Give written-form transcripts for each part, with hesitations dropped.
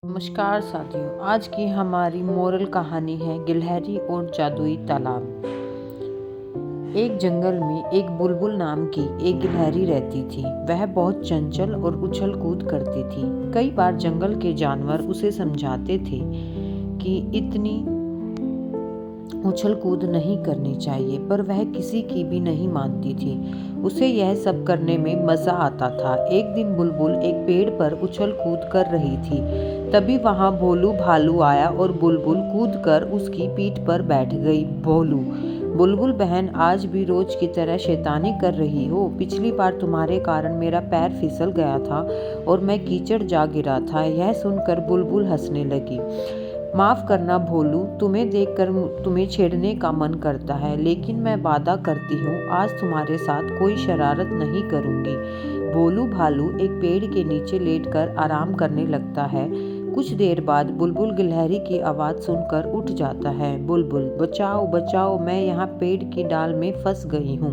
नमस्कार साथियों, आज की हमारी मोरल कहानी है गिलहरी और जादुई तालाब। एक जंगल में एक बुलबुल नाम की एक गिलहरी रहती थी। वह बहुत चंचल और उछल कूद करती थी। कई बार जंगल के जानवर उसे समझाते थे कि इतनी उछल कूद नहीं करनी चाहिए, पर वह किसी की भी नहीं मानती थी। उसे यह सब करने में मजा आता था। एक दिन बुलबुल एक पेड़ पर उछल कूद कर रही थी। तभी वहां भोलू भालू आया और बुलबुल कूद कर उसकी पीठ पर बैठ गई। भोलू, बुलबुल बहन, आज भी रोज की तरह शैतानी कर रही हो। पिछली बार तुम्हारे कारण मेरा पैर फिसल गया था और मैं कीचड़ जा गिरा था। यह सुनकर बुलबुल हंसने लगी। माफ करना भोलू, तुम्हें देखकर तुम्हें छेड़ने का मन करता है, लेकिन मैं वादा करती हूँ आज तुम्हारे साथ कोई शरारत नहीं करूँगी। भोलू भालू एक पेड़ के नीचे लेटकर आराम करने लगता है। कुछ देर बाद बुलबुल गिलहरी की आवाज़ सुनकर उठ जाता है। बुलबुल, बचाओ बचाओ, मैं यहाँ पेड़ की डाल में फंस गई हूँ।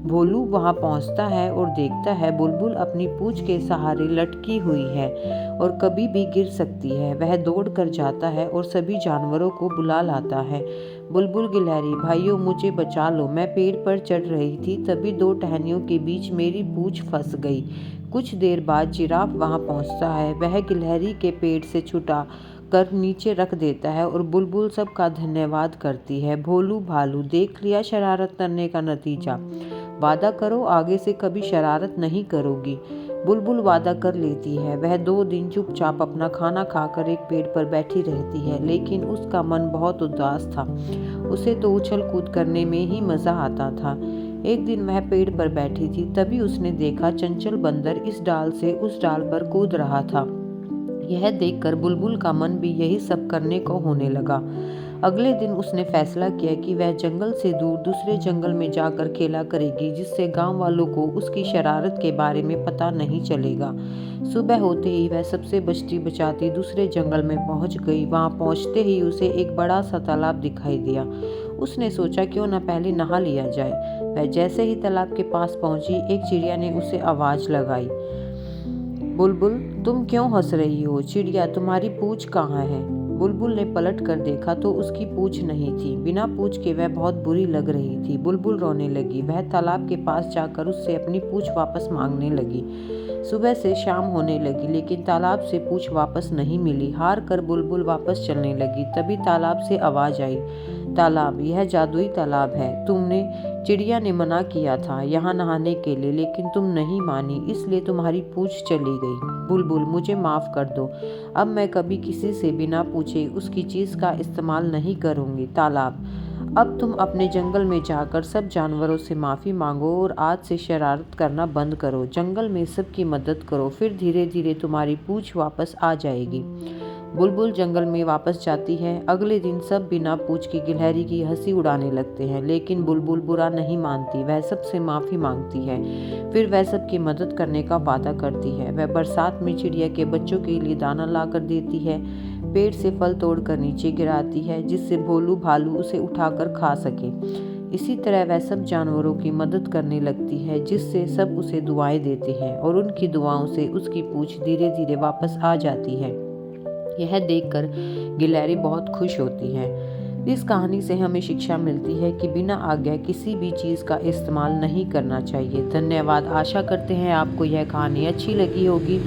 भोलू वहां पहुंचता है और देखता है बुलबुल अपनी पूंछ के सहारे लटकी हुई है और कभी भी गिर सकती है। वह दौड़ कर जाता है और सभी जानवरों को बुला लाता है। बुलबुल गिलहरी, भाइयों मुझे बचा लो, मैं पेड़ पर चढ़ रही थी, तभी दो टहनियों के बीच मेरी पूंछ फंस गई। कुछ देर बाद जिराफ वहां पहुंचता है। वह गिलहरी के पेड़ से छुटा कर नीचे रख देता है और बुलबुल सबका धन्यवाद करती है। भोलू भालू, देख लिया शरारत करने का नतीजा। वादा करो आगे से कभी शरारत नहीं करोगी। बुलबुल वादा कर लेती है। वह 2 दिन चुपचाप अपना खाना खाकर एक पेड़ पर बैठी रहती है, लेकिन उसका मन बहुत उदास था। उसे तो उछल कूद करने में ही मजा आता था। एक दिन वह पेड़ पर बैठी थी, तभी उसने देखा चंचल बंदर इस डाल से उस डाल पर कूद रहा था। यह देखकर बुलबुल का मन भी यही सब करने को होने लगा। अगले दिन उसने फैसला किया कि वह जंगल से दूर दूसरे जंगल में जाकर खेला करेगी, जिससे गांव वालों को उसकी शरारत के बारे में पता नहीं चलेगा। सुबह होते ही वह सबसे बचती बचाती दूसरे जंगल में पहुंच गई। वहां पहुंचते ही उसे एक बड़ा सा तालाब दिखाई दिया। उसने सोचा क्यों न पहले नहा लिया जाए। वह जैसे ही तालाब के पास पहुंची, एक चिड़िया ने उसे आवाज लगाई। बुलबुल, तुम क्यों हंस रही हो? चिड़िया, तुम्हारी पूंछ कहाँ है? बुलबुल ने पलट कर देखा तो उसकी पूंछ नहीं थी। बिना पूंछ के वह बहुत बुरी लग रही थी। बुलबुल रोने लगी। वह तालाब के पास जाकर उससे अपनी पूंछ वापस मांगने लगी। सुबह से शाम होने लगी, लेकिन तालाब से पूंछ वापस नहीं मिली। हार कर बुलबुल वापस चलने लगी। तभी तालाब से आवाज आई, तालाब, यह जादुई तालाब है। चिड़िया ने मना किया था यहाँ नहाने के लिए, लेकिन तुम नहीं मानी, इसलिए तुम्हारी पूंछ चली गई। बुलबुल, मुझे माफ कर दो। अब मैं कभी किसी से बिना पूछे उसकी चीज का इस्तेमाल नहीं करूंगी। तालाब, अब तुम अपने जंगल में जाकर सब जानवरों से माफी मांगो और आज से शरारत करना बंद करो। जंगल में सबकी मदद करो, फिर धीरे धीरे तुम्हारी पूंछ वापस आ जाएगी। बुलबुल जंगल में वापस जाती है। अगले दिन सब बिना पूछ की गिलहरी की हंसी उड़ाने लगते हैं, लेकिन बुलबुल बुरा नहीं मानती। वह सबसे माफी मांगती है। फिर वह सबकी मदद करने का वादा करती है। वह बरसात में चिड़िया के बच्चों के लिए दाना ला कर देती है। पेड़ से फल तोड़कर नीचे गिराती है, जिससे भोलू भालू उसे उठाकर खा सके। इसी तरह वह सब जानवरों की मदद करने लगती है, जिससे सब उसे दुआएं देते हैं और उनकी दुआओं से उसकी पूंछ धीरे धीरे वापस आ जाती है। यह देखकर गिलहरी बहुत खुश होती है। इस कहानी से हमें शिक्षा मिलती है कि बिना आज्ञा किसी भी चीज़ का इस्तेमाल नहीं करना चाहिए। धन्यवाद। आशा करते हैं आपको यह कहानी अच्छी लगी होगी।